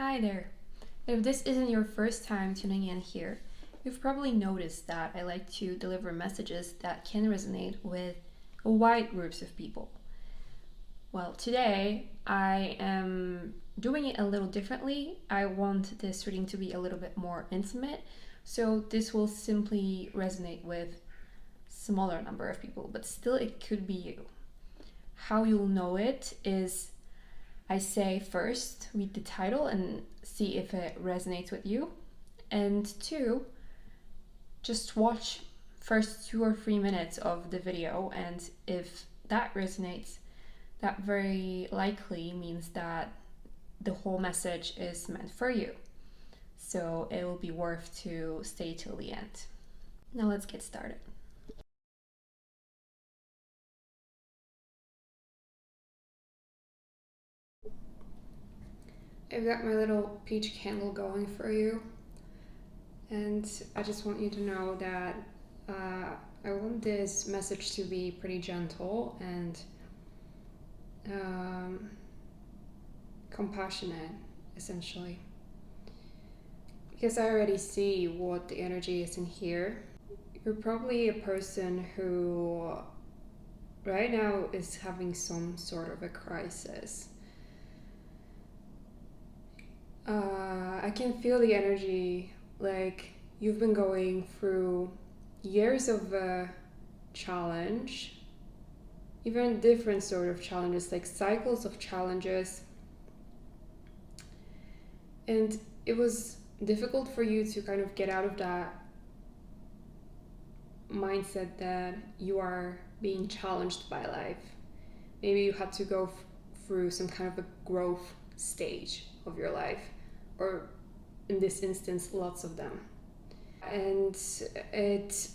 Hi there. If this isn't your first time tuning in here, you've probably noticed that I like to deliver messages that can resonate with wide groups of people. Well, today I am doing it a little differently. I want this reading to be a little bit more intimate, so this will simply resonate with smaller number of people, but still it could be you. How you'll know it is I say first, read the title and see if it resonates with you. And two, just watch first 2 or 3 minutes of the video, and if that resonates, that very likely means that the whole message is meant for you. So it will be worth to stay till the end. Now let's get started. I've got my little peach candle going for you, and I just want you to know that I want this message to be pretty gentle and compassionate, essentially, because I already see what the energy is in here. You're probably a person who right now is having some sort of a crisis. I can feel the energy, like you've been going through years of challenge, even different sort of challenges, like cycles of challenges, and it was difficult for you to kind of get out of that mindset that you are being challenged by life. Maybe you had to go through some kind of a growth stage of your life, or in this instance, lots of them. And it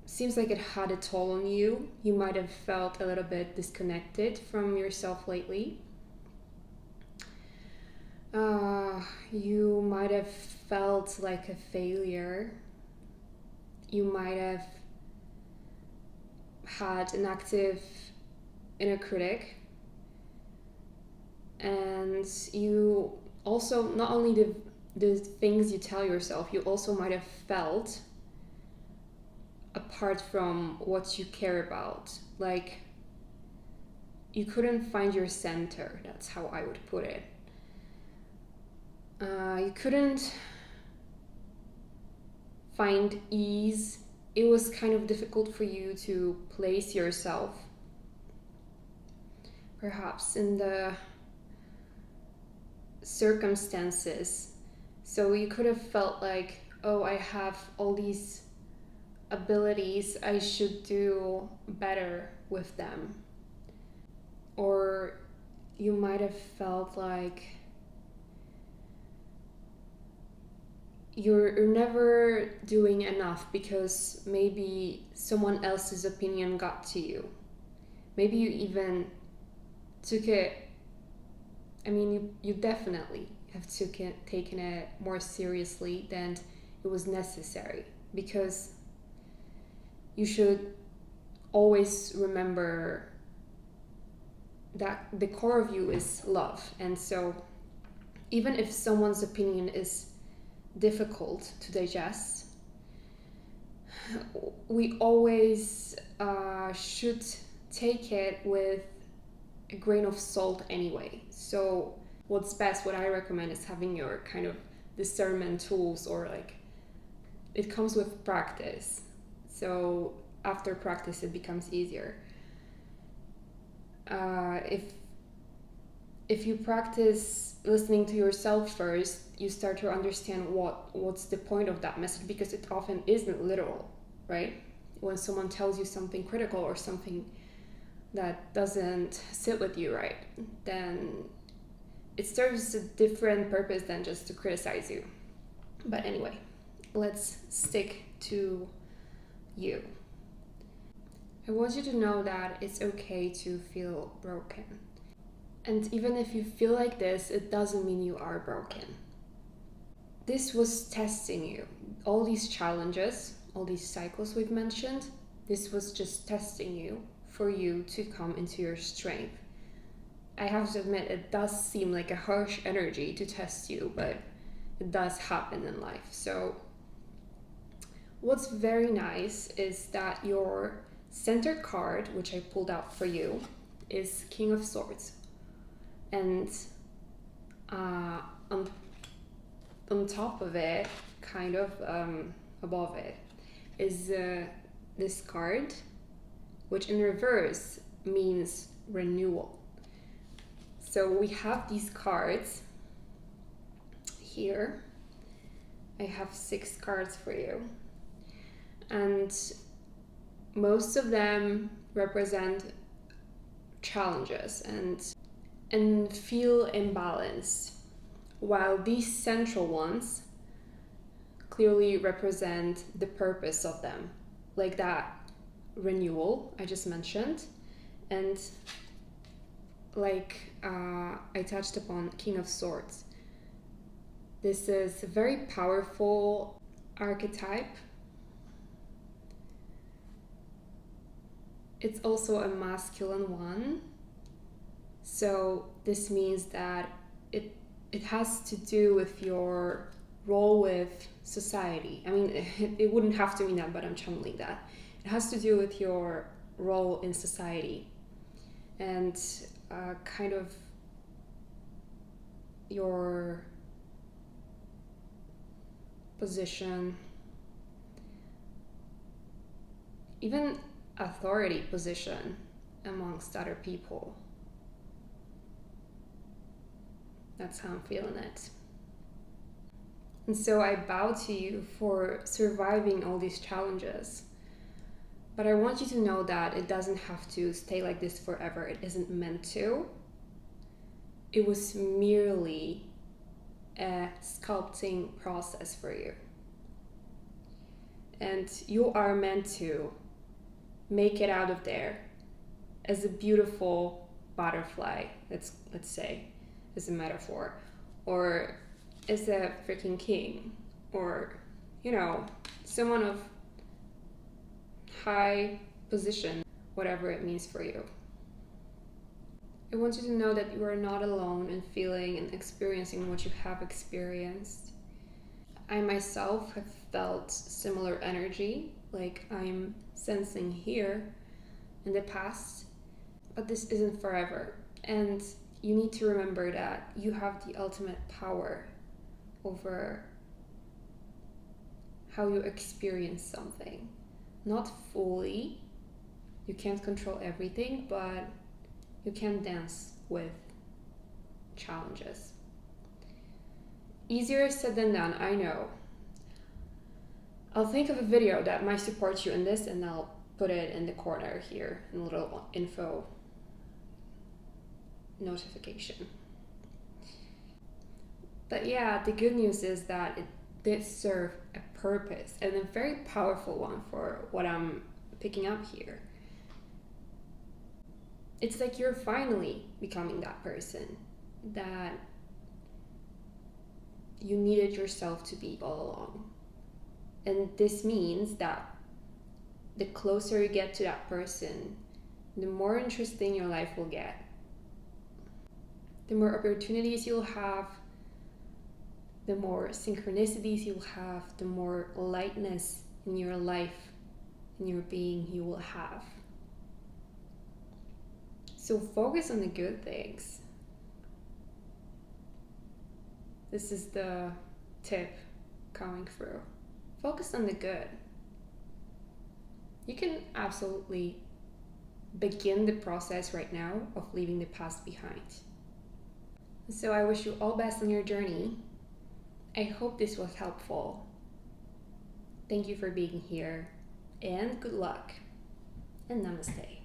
seems like it had a toll on you. You might have felt a little bit disconnected from yourself lately. You might have felt like a failure. You might have had an active inner critic. And you also, not only the things you tell yourself, you also might have felt apart from what you care about. Like you couldn't find your center, that's how I would put it. You couldn't find ease. It was kind of difficult for you to place yourself, perhaps, in the circumstances. So you could have felt like, oh, I have all these abilities, I should do better with them. Or you might have felt like you're never doing enough because maybe someone else's opinion got to you. Maybe you even took it, you definitely have taken it more seriously than it was necessary, because you should always remember that the core of you is love. And so even if someone's opinion is difficult to digest, we always should take it with a grain of salt anyway. So what's best, what I recommend, is having your kind of discernment tools, or like it comes with practice. So after practice it becomes easier. If you practice listening to yourself first, you start to understand what's the point of that message, because it often isn't literal, right? When someone tells you something critical or something that doesn't sit with you right, then it serves a different purpose than just to criticize you. But anyway, let's stick to you. I want you to know that it's okay to feel broken. And even if you feel like this, it doesn't mean you are broken. This was testing you. All these challenges, all these cycles we've mentioned, this was just testing you for you to come into your strength I have to admit, it does seem like a harsh energy to test you, but it does happen in life. So what's very nice is that your center card, which I pulled out for you, is King of Swords. And on top of it, kind of above it, is this card, which in reverse means renewal. So we have these cards here. I have 6 cards for you, and most of them represent challenges and feel imbalanced, while these central ones clearly represent the purpose of them, like that renewal I just mentioned, and like I touched upon, King of Swords. This is a very powerful archetype. It's also a masculine one. So this means that it has to do with your role with society. I mean, it wouldn't have to mean that, but I'm channeling that. It has to do with your role in society and kind of your position, even authority position amongst other people. That's how I'm feeling it. And so I bow to you for surviving all these challenges. But I want you to know that it doesn't have to stay like this forever. It isn't meant to. It was merely a sculpting process for you. And you are meant to make it out of there as a beautiful butterfly, let's say, as a metaphor, or as a freaking king, or, you know, someone of high position, whatever it means for you. I want you to know that you are not alone in feeling and experiencing what you have experienced. I myself have felt similar energy, like I'm sensing here in the past, but this isn't forever. And you need to remember that you have the ultimate power over how you experience something. Not fully, you can't control everything, but you can dance with challenges. Easier said than done, I know. I'll think of a video that might support you in this, and I'll put it in the corner here, in a little info notification. But yeah, the good news is that it did serve a purpose, and a very powerful one for what I'm picking up here. It's like you're finally becoming that person that you needed yourself to be all along. And this means that the closer you get to that person, the more interesting your life will get. The more opportunities you'll have, the more synchronicities you'll have, the more lightness in your life, in your being you will have. So focus on the good things. This is the tip coming through. Focus on the good. You can absolutely begin the process right now of leaving the past behind. So I wish you all best on your journey. I hope this was helpful. Thank you for being here, and good luck, and namaste.